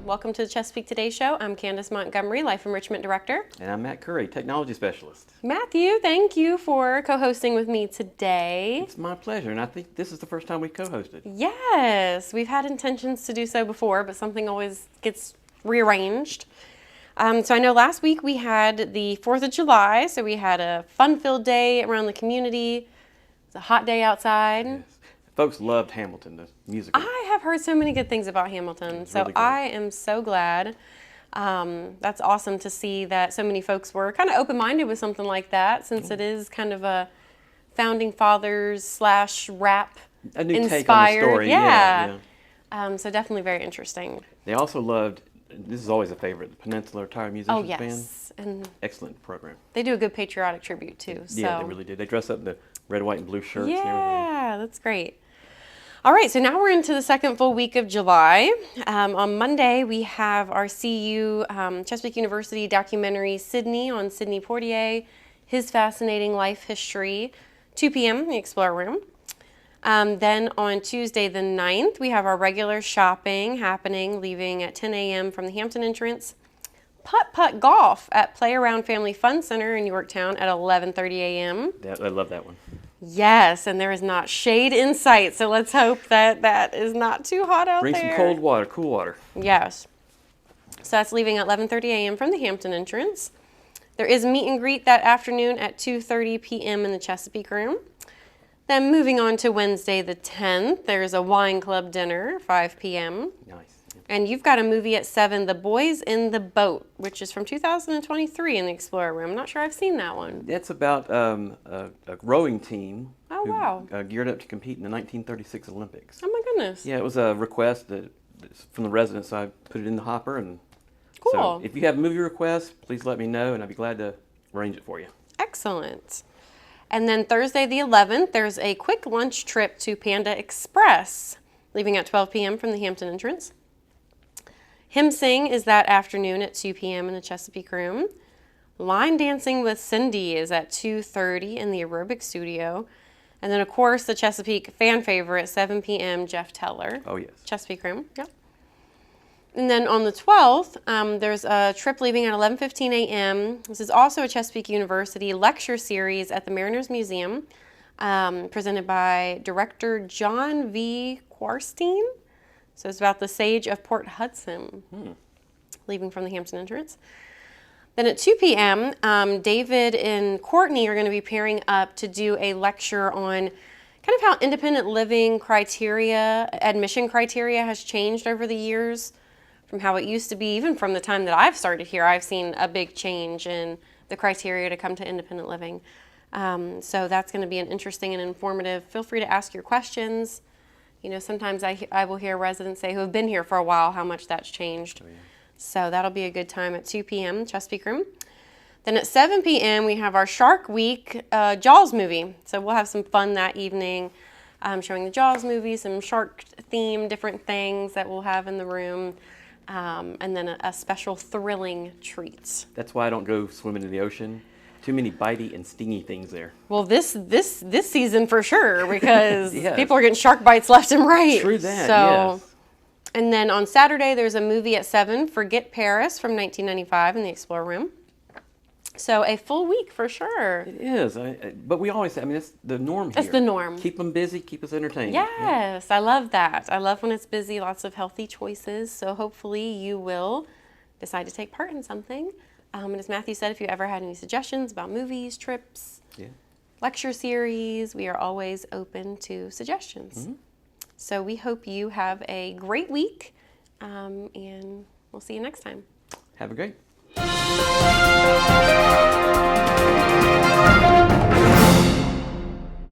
Welcome to the Chesapeake Today Show. I'm Candace Montgomery, Life Enrichment Director. And I'm Matt Curry, Technology Specialist. Matthew, thank you for co-hosting with me today. It's my pleasure, and I think this is the first time we co-hosted. Yes, we've had intentions to do so before, but something always gets rearranged. So I know last week we had the 4th of July, so we had a fun-filled day around the community. It's a hot day outside. Yes. Folks loved Hamilton, the musical. I have heard so many good things about Hamilton, so really I am so glad. That's awesome to see that so many folks were kind of open-minded with something like that, since it is kind of a founding fathers / rap A new inspired. take on the story. Yeah. Yeah. So definitely very interesting. They also loved, this is always a favorite, the Peninsula Retired Musicians Oh yes, Band. and Excellent program. they do a good patriotic tribute too. So. Yeah, they really did. They dress up in the red, white, and blue shirts and everything. Yeah, that's great. All right, so now we're into the second full week of July. On Monday, we have our CU Chesapeake University documentary Sydney on Sidney Poitier, his fascinating life history, 2 p.m. in the Explorer Room. Then on Tuesday the 9th, we have our regular shopping happening, leaving at 10 a.m. from the Hampton entrance. Putt-putt golf at Play Around Family Fun Center in Yorktown at 11:30 a.m. I love that one. Yes, and there is not shade in sight, so let's hope that that is not too hot out Bring there. some cold water, cool water. Yes. So that's leaving at 11:30 a.m. from the Hampton entrance. There is a meet and greet that afternoon at 2:30 p.m. in the Chesapeake Room. Then moving on to Wednesday the 10th, there's a wine club dinner, 5 p.m. Nice. And you've got a movie at 7, The Boys in the Boat, which is from 2023 in the Explorer Room. I'm not sure I've seen that one. It's about a rowing team Oh, who wow. geared up to compete in the 1936 Olympics. Oh my goodness. Yeah, it was a request from the residents, so I put it in the hopper. And Cool. so if you have movie requests, please let me know, and I'd be glad to arrange it for you. Excellent. And then Thursday the 11th, there's a quick lunch trip to Panda Express, leaving at 12 p.m. from the Hampton entrance. Hymn Sing is that afternoon at 2 p.m. in the Chesapeake Room. Line Dancing with Cindy is at 2:30 in the Aerobic Studio. And then, of course, the Chesapeake fan favorite, 7 p.m., Jeff Teller. Oh, yes. Chesapeake Room, yep. And then on the 12th, there's a trip leaving at 11:15 a.m. This is also a Chesapeake University lecture series at the Mariners Museum, presented by director John V. Quarstein. So it's about the Sage of Port Hudson, leaving from the Hampton entrance. Then at 2 p.m., David and Courtney are going to be pairing up to do a lecture on kind of how independent living criteria, admission criteria has changed over the years from how it used to be. Even from the time that I've started here, I've seen a big change in the criteria to come to independent living. So that's going to be an interesting and informative. Feel free to ask your questions. You know, sometimes I will hear residents say who have been here for a while how much that's changed. Oh, yeah. So that'll be a good time at 2 p.m. Chesapeake Room. Then at 7 p.m. we have our Shark Week Jaws movie. So we'll have some fun that evening, showing the Jaws movie, some shark theme, different things that we'll have in the room, and then a special thrilling treat. That's why I don't go swimming in the ocean. Too many bitey and stingy things there. Well, this season for sure, because Yes. people are getting shark bites left and right. True that, so, yes. And then on Saturday, there's a movie at 7, Forget Paris from 1995 in the Explorer Room. So a full week for sure. It is, but we always say, I mean, it's the norm here. It's the norm. Keep them busy, keep us entertained. Yes, I love that. I love when it's busy, lots of healthy choices. So hopefully you will decide to take part in something. And as Matthew said, if you ever had any suggestions about movies, trips, lecture series, we are always open to suggestions. Mm-hmm. So we hope you have a great week, and we'll see you next time. Have a great.